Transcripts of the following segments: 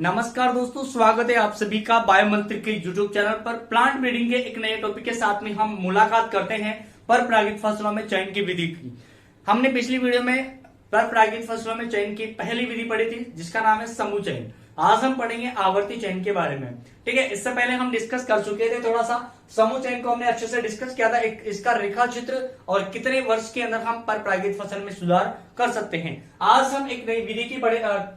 नमस्कार दोस्तों, स्वागत है आप सभी का बायोमंत्र के यूट्यूब चैनल पर। प्लांट ब्रीडिंग के एक नए टॉपिक के साथ में हम मुलाकात करते हैं परपरागित फसलों में चयन की विधि की। हमने पिछली वीडियो में परपरागित फसलों में चयन की पहली विधि पढ़ी थी जिसका नाम है समूह चयन। आज हम पढ़ेंगे आवर्ती चयन के बारे में। ठीक है, इससे पहले हम डिस्कस कर चुके थे थोड़ा सा समूह चयन को हमने अच्छे से डिस्कस किया था, इसका रेखा चित्र और कितने वर्ष के अंदर हम परपरागित फसल में सुधार कर सकते हैं। आज हम एक नई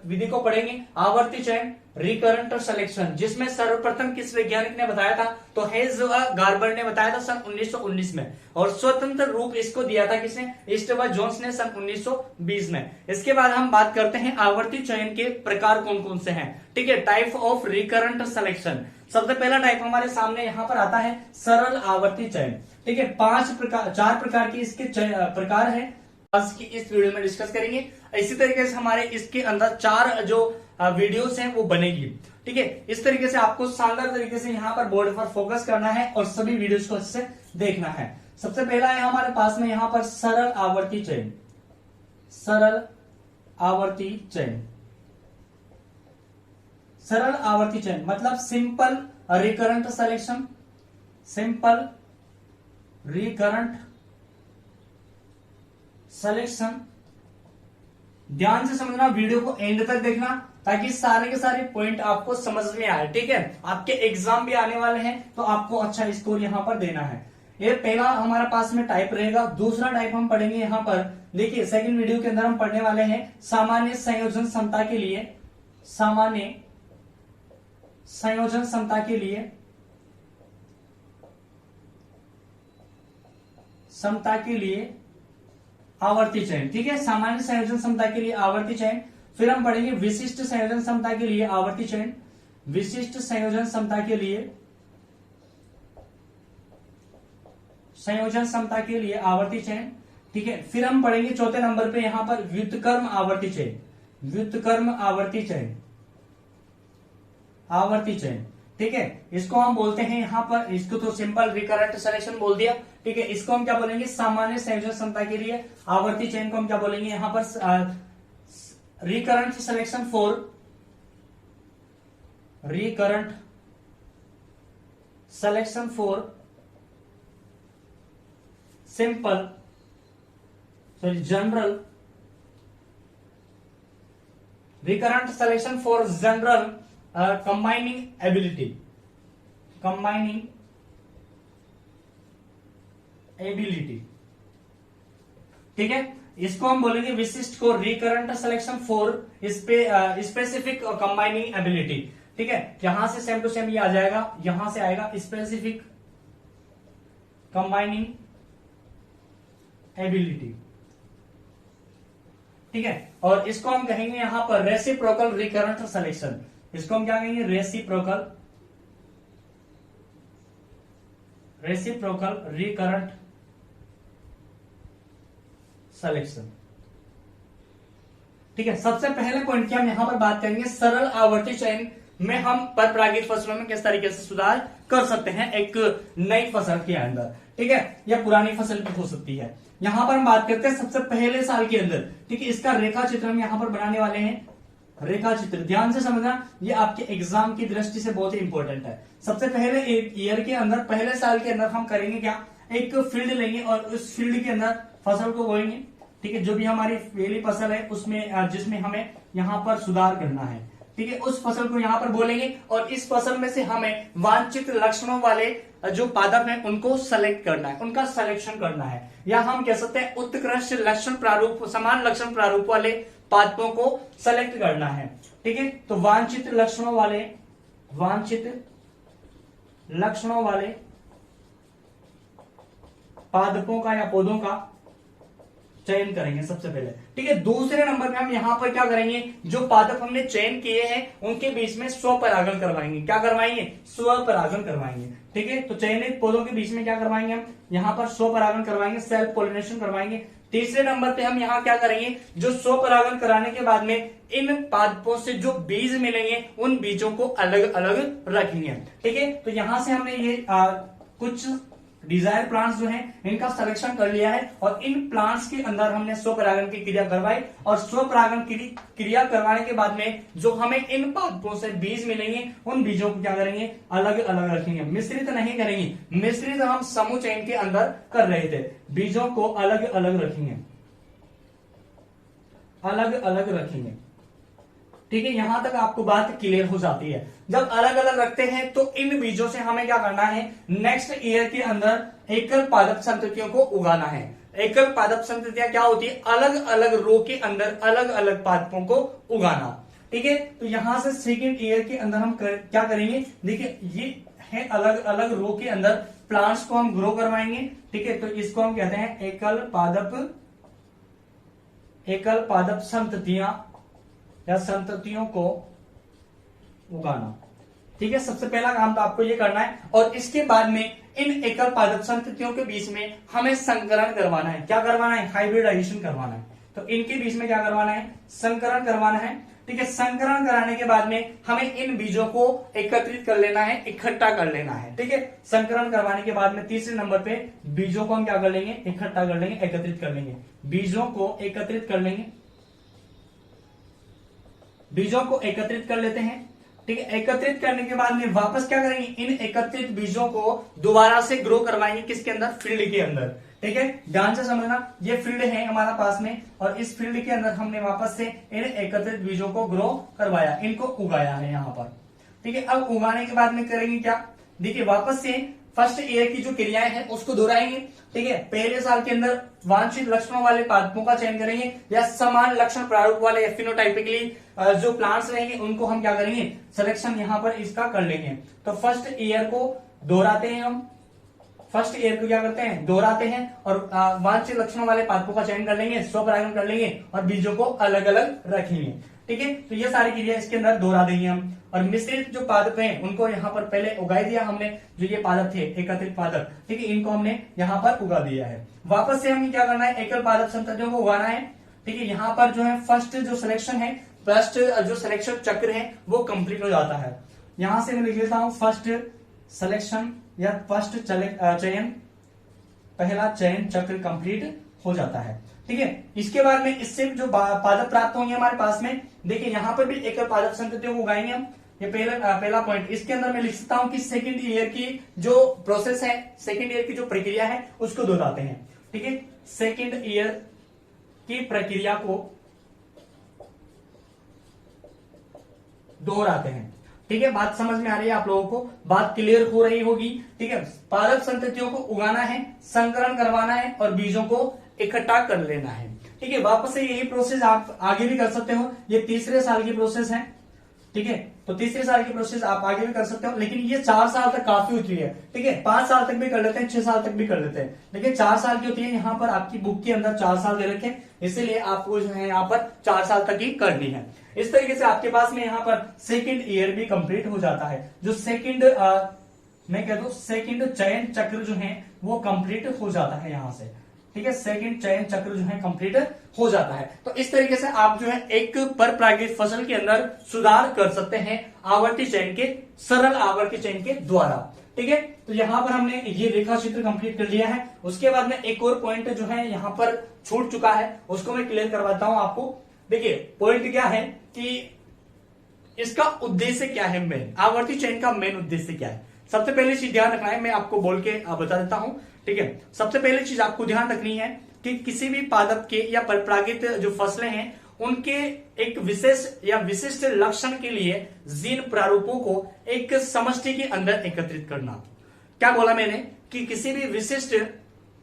विधि को पढ़ेंगे, आवर्ती चयन, रिकरेंट सिलेक्शन, जिसमें सर्वप्रथम किस वैज्ञानिक ने बताया था? तो हेज गार्बर ने बताया था सन 1919 में, और स्वतंत्र रूप इसको दिया था किसने? ईस्टवर्थ जोन्स ने सन 1920 में। इसके बाद हम बात करते हैं आवर्ती चयन के प्रकार कौन कौन से हैं। ठीक है, टाइप ऑफ रिकरेंट सिलेक्शन। सबसे पहला टाइप हमारे सामने यहाँ पर आता है सरल आवर्ती चयन। ठीक है, चार प्रकार के इसके प्रकार है, इस वीडियो में डिस्कस करेंगे। इसी तरीके से हमारे इसके अंदर 4 जो वीडियोस हैं वो बनेगी। ठीक है, इस तरीके से आपको शानदार तरीके से यहाँ पर बोर्ड पर फोकस करना है और सभी वीडियोस को अच्छे से देखना है। सबसे पहला है हमारे पास में यहाँ पर सरल आवर्ती चयन। सरल आवर्ती चयन, सरल आवर्ती चयन मतलब simple recurrent selection. Simple recurrent selection. ध्यान से समझना, वीडियो को एंड तक देखना ताकि सारे के सारे पॉइंट आपको समझ में आए। ठीक है, आपके एग्जाम भी आने वाले हैं तो आपको अच्छा स्कोर यहां पर देना है। ये पहला हमारे पास में टाइप रहेगा। दूसरा टाइप हम पढ़ेंगे यहां पर, देखिए सेकंड वीडियो के अंदर हम पढ़ने वाले हैं सामान्य संयोजन क्षमता के लिए। सामान्य संयोजन क्षमता के लिए, क्षमता के लिए आवर्ती चयन। ठीक है, सामान्य संयोजन क्षमता के लिए आवर्ती चयन। फिर हम पढ़ेंगे विशिष्ट संयोजन क्षमता के लिए आवर्ती चयन। विशिष्ट संयोजन क्षमता के लिए, संयोजन क्षमता के लिए आवर्ती चयन। ठीक है, फिर हम पढ़ेंगे चौथे नंबर पे यहां पर व्युत्क्रम आवर्ती चयन। व्युत्क्रम आवर्ती चयन, आवर्ती चयन। ठीक है, इसको हम बोलते हैं यहां पर, इसको तो सिंपल रिकरेंट सिलेक्शन बोल दिया। ठीक है, इसको हम क्या बोलेंगे? सामान्य संयोजन क्षमता के लिए आवर्ती चयन को हम क्या बोलेंगे यहां पर? Recurrent selection for, recurrent selection for simple, sorry general, recurrent selection for general combining ability. Combining ability. ठीक है, इसको हम बोलेंगे विशिष्ट को recurrent selection for specific combining ability. ठीक है, यहां से सेम टू सेम ये आ जाएगा, यहां से आएगा स्पेसिफिक कंबाइनिंग एबिलिटी। ठीक है, और इसको हम कहेंगे यहां पर रेसिप्रोकल रिकरेंट सिलेक्शन। इसको हम क्या कहेंगे? Reciprocal, reciprocal recurrent selection. ठीक है, सबसे पहले पॉइंट की हम यहां पर बात करेंगे सरल आवर्ती चयन में हम परपरागित फसलों में किस तरीके से सुधार कर सकते हैं एक नई फसल के अंदर। ठीक है, या पुरानी फसल भी हो सकती है। यहां पर हम बात करते हैं सबसे पहले साल के अंदर। ठीक है, इसका रेखा चित्र हम यहां पर बनाने वाले हैं। रेखा चित्र ध्यान से समझना, ये आपके एग्जाम की दृष्टि से बहुत ही इंपॉर्टेंट है। सबसे पहले एक ईयर के अंदर, पहले साल के अंदर हम करेंगे क्या? एक फील्ड लेंगे और उस फील्ड के अंदर फसल को बोएंगे। ठीक है, जो भी हमारी पहली फसल है उसमें, जिसमें हमें यहाँ पर सुधार करना है। ठीक है, उस फसल को यहाँ पर बोलेंगे और इस फसल में से हमें वांछित लक्षणों वाले जो पादप हैं उनको सेलेक्ट करना है, उनका सिलेक्शन करना है, या हम कह सकते हैं उत्कृष्ट लक्षण प्रारूप, समान लक्षण प्रारूप वाले पादपों को सेलेक्ट करना है। ठीक है, तो वांछित लक्षणों वाले, वांछित लक्षणों वाले पादपों का या पौधों का चयन करेंगे सबसे पहले। ठीक है, दूसरे नंबर पे हम यहां पर क्या करेंगे? जो पादप हमने चयन किए हैं उनके बीच में स्वपरागण करवाएंगे। क्या करवाएंगे? स्वपरागण करवाएंगे। ठीक है, तो चयनित पौधों के बीच में क्या करवाएंगे? हम यहां पर स्वपरागण करवाएंगे, सेल्फ पोलिनेशन करवाएंगे। तीसरे नंबर पे हम यहाँ क्या करेंगे? जो स्वपरागण कराने के बाद में इन पादपों से जो बीज मिलेंगे उन बीजों को अलग अलग रखेंगे। ठीक है, तो यहां से हमने ये कुछ डिजायर प्लांट्स जो हैं इनका सिलेक्शन कर लिया है और इन प्लांट्स के अंदर हमने स्वपरागण की क्रिया करवाई और स्वपरागण की क्रिया करवाने के बाद में जो हमें इन पादपों से बीज मिलेंगे उन बीजों को क्या करेंगे, अलग अलग रखेंगे, मिश्रित नहीं करेंगे। मिश्रित हम समूह चयन के अंदर कर रहे थे, बीजों को अलग अलग रखेंगे, अलग अलग रखेंगे। ठीक है, यहां तक आपको बात क्लियर हो जाती है। जब अलग अलग रखते हैं तो इन बीजों से हमें क्या करना है, नेक्स्ट ईयर के अंदर एकल पादप संततियों को उगाना है। एकल पादप संततियां क्या होती है, अलग अलग रो के अंदर अलग अलग पादपों को उगाना। ठीक है, तो यहां से सेकेंड ईयर के अंदर हम क्या करेंगे, देखिए ये है अलग अलग रो के अंदर प्लांट्स को हम ग्रो करवाएंगे। ठीक है, तो इसको हम कहते हैं एकल पादप संततियां या संततियों को उगाना। ठीक है, सबसे पहला काम तो आपको ये करना है और इसके बाद में इन एकल पादप संततियों के बीच में हमें संकरण करवाना है। क्या करवाना है, हाइब्रिडाइजेशन करवाना है। तो इनके बीच में क्या करवाना है, संकरण करवाना है। ठीक है, संकरण कराने के बाद में हमें इन बीजों को एकत्रित कर लेना है, इकट्ठा कर लेना है। ठीक है, संकरण करवाने के बाद में तीसरे नंबर पे बीजों को हम क्या कर लेंगे, इकट्ठा कर लेंगे, एकत्रित कर लेंगे। बीजों को एकत्रित कर लेंगे, बीजों को एकत्रित कर लेते हैं। ठीक है, एकत्रित करने के बाद में वापस क्या करेंगे, इन एकत्रित बीजों को दोबारा से ग्रो करवाएंगे, किसके अंदर, फील्ड के अंदर। ठीक है, ध्यान से समझना, ये फील्ड है हमारा पास में और इस फील्ड के अंदर हमने वापस से इन एकत्रित बीजों को ग्रो करवाया, इनको उगाया है यहां पर। ठीक है, अब उगाने के बाद में करेंगे क्या, देखिए वापस से फर्स्ट ईयर की जो क्रियाएं हैं उसको दोहराएंगे। ठीक है, पहले साल के अंदर वांछित लक्षणों वाले पादपों का चयन करेंगे या समान लक्षण प्रारूप वाले फिनोटाइपिकली जो प्लांट्स रहेंगे उनको हम क्या करेंगे, सिलेक्शन यहां पर इसका कर लेंगे। तो फर्स्ट ईयर को दोहराते हैं हम, फर्स्ट ईयर को क्या करते हैं, दोहराते हैं और वांछित लक्षणों वाले पादपों का चयन कर लेंगे, स्वपरागण कर लेंगे और बीजों को अलग अलग रखेंगे। ठीक है, तो ये सारी क्रिया इसके अंदर दोहरा देंगे हम। और मिश्रित जो पादप हैं उनको यहाँ पर पहले उगाई दिया हमने, जो ये पादप थे एकत्रित पादप। ठीक है, इनको हमने यहाँ पर उगा दिया है। वापस से हमें क्या करना है, एकल पादप संततियों को उगाना है। ठीक है, यहाँ पर जो है फर्स्ट जो सिलेक्शन है, फर्स्ट जो सिलेक्शन चक्र है वो कंप्लीट हो जाता है। यहां से मैं लिख लेता हूं फर्स्ट सिलेक्शन या फर्स्ट चयन, पहला चयन चक्र कंप्लीट हो जाता है। ठीक है, इसके बाद में इससे जो पादप प्राप्त होंगे हमारे पास में, देखिए यहां पर भी एकल पादप संततियों को उगाएंगे हम। ये पहला पॉइंट, इसके अंदर मैं लिख सकता हूं कि सेकंड ईयर की जो प्रोसेस है, सेकंड ईयर की जो प्रक्रिया है उसको दोहराते हैं। ठीक है, सेकंड ईयर की प्रक्रिया को दोहराते हैं। ठीक है, बात समझ में आ रही है आप लोगों को, बात क्लियर हो रही होगी। ठीक है, पादप संततियों को उगाना है, संकरण करवाना है और बीजों को इकट्ठा कर लेना है। ठीक है, वापस से यही प्रोसेस आप आगे भी कर सकते हो, ये तीसरे साल की प्रोसेस है। ठीक है, तो तीसरे साल की प्रोसेस आप आगे भी कर सकते हो, लेकिन ये 4 साल तक काफी होती है। ठीक है, 5 साल तक भी कर लेते हैं, 6 साल तक भी कर लेते हैं, लेकिन 4 साल की होती है। यहाँ पर आपकी बुक के अंदर 4 साल दे रखे, इसीलिए आपको जो है यहाँ पर 4 साल तक ही करनी है। इस तरीके से आपके पास में यहाँ पर सेकंड ईयर भी कंप्लीट हो जाता है। जो सेकंड मैं कह दूं सेकंड चयन चक्र जो है वो कंप्लीट हो जाता है यहाँ से। ठीक है, सेकंड चयन चक्र जो है कंप्लीट हो जाता है। तो इस तरीके से आप जो है एक पर परागित फसल के अंदर सुधार कर सकते हैं आवर्ती चयन के, सरल आवर्ती चयन के द्वारा। ठीक है, तो यहां पर हमने ये रेखा चित्र कंप्लीट कर लिया है। उसके बाद में एक और पॉइंट जो है यहाँ पर छूट चुका है, उसको मैं क्लियर करवाता हूं आपको। देखिए पॉइंट क्या है कि इसका उद्देश्य क्या है, मेन आवर्ती चयन का मेन उद्देश्य क्या है। सबसे पहले चीज ध्यान रखना है, मैं आपको बोल के बता देता हूं। ठीक है, सबसे पहले चीज आपको ध्यान रखनी है कि किसी भी पादप के या परपरागित जो फसलें हैं उनके एक विशेष या विशिष्ट लक्षण के लिए जीन प्रारूपों को एक समष्टि के अंदर एकत्रित करना। क्या बोला मैंने कि किसी भी विशिष्ट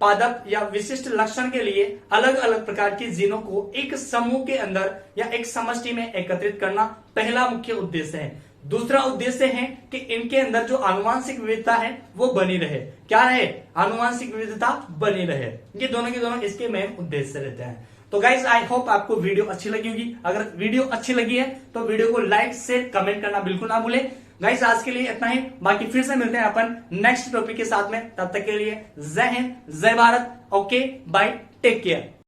पादप या विशिष्ट लक्षण के लिए अलग अलग प्रकार के जीनों को एक समूह के अंदर या एक समष्टि में एकत्रित करना पहला मुख्य उद्देश्य है। दूसरा उद्देश्य है कि इनके अंदर जो आनुवांशिक विविधता है वो बनी रहे। क्या रहे, आनुवांशिक विविधता बनी रहे। ये दोनों के दोनों इसके मेन उद्देश्य रहते हैं। तो गाइज आई होप आपको वीडियो अच्छी लगी होगी। अगर वीडियो अच्छी लगी है तो वीडियो को लाइक शेयर कमेंट करना बिल्कुल ना भूले। गाइज आज के लिए इतना ही, बाकी फिर से मिलते हैं अपन नेक्स्ट टॉपिक के साथ में। तब तक के लिए जय हिंद, जय Bharat, okay bye, take care.